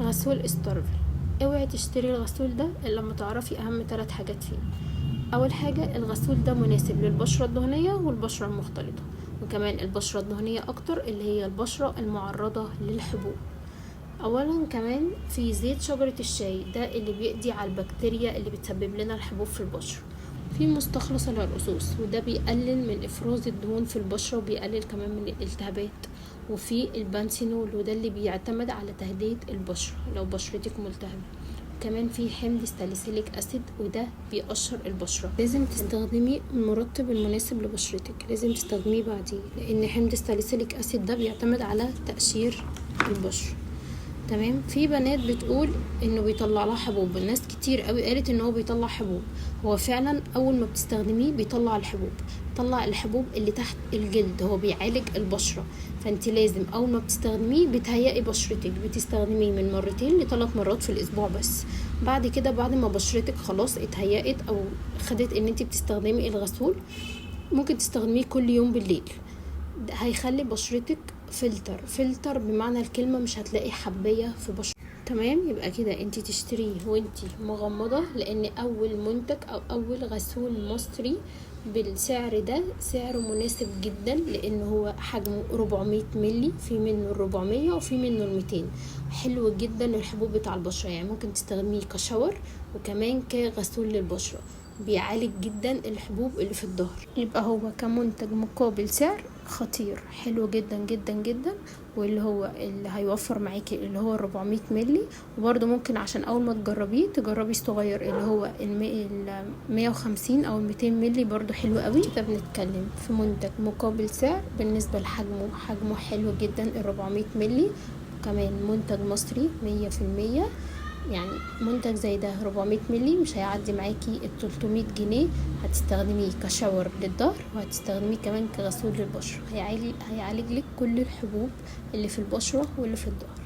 غسول استرفل. اوعي تشتري الغسول ده الا لما تعرفي اهم 3 حاجات فيه. اول حاجة، الغسول ده مناسب للبشرة الدهنية والبشرة المختلطة، وكمان البشرة الدهنية اكتر اللي هي البشرة المعرضة للحبوب. اولا كمان في زيت شجرة الشاي ده اللي بيقضي على البكتيريا اللي بتسبب لنا الحبوب في البشرة. في مستخلص العرقسوس وده بيقلل من افراز الدهون في البشرة وبيقلل كمان من الالتهابات. وفي البانسينول وده اللي بيعتمد على تهدئة البشرة لو بشرتك ملتهبة. كمان في حمض ساليسيليك اسيد وده بيقشر البشرة. لازم تستخدمي المرطب المناسب لبشرتك، لازم تستخدميه بعديه، لان حمض الساليسيليك اسيد ده بيعتمد على تقشير البشرة. تمام. في بنات بتقول انه بيطلع لها حبوب، الناس كتير قوي قالت ان هو بيطلع حبوب. هو فعلا اول ما بتستخدميه بيطلع الحبوب اللي تحت الجلد، هو بيعالج البشرة. فانت لازم اول ما بتستخدميه بتهيئي بشرتك، بتستخدميه من 2 ل3 مرات في الاسبوع بس. بعد كده بعد ما بشرتك خلاص اتهيئت او خدت ان انت بتستخدمي الغسول، ممكن تستخدميه كل يوم بالليل. ده هيخلي بشرتك فلتر بمعنى الكلمة، مش هتلاقي حبية في بشرتك. تمام. يبقى كده انت تشتريه وانت مغمضة، لان اول منتج او اول غسول مصري بالسعر ده سعره مناسب جدا، لان هو حجمه 400 ملي، في منه 400 وفي منه 200. حلو جدا الحبوب بتاع البشرة، يعني ممكن تستخدميه كشاور وكمان كغسول للبشرة، بيعالج جدا الحبوب اللي في الظهر. يبقى هو كمنتج مقابل سعر خطير، حلو جدا جدا جدا، واللي هو اللي هيوفر معاكي اللي هو 400 ملي. وبرده ممكن عشان اول ما تجربي الصغير اللي هو 150 او 200 ملي، برده حلو قوي. كده بنتكلم في منتج مقابل سعر بالنسبة حجمه حلو جدا 400 ملي، وكمان منتج مصري 100%. يعني منتج زي ده 400 ملي مش هيعدي معاكي 300 جنيه. هتستخدميه كشاور للظهر وهتستخدميه كمان كغسول للبشرة، هيعالج لك كل الحبوب اللي في البشرة واللي في الظهر.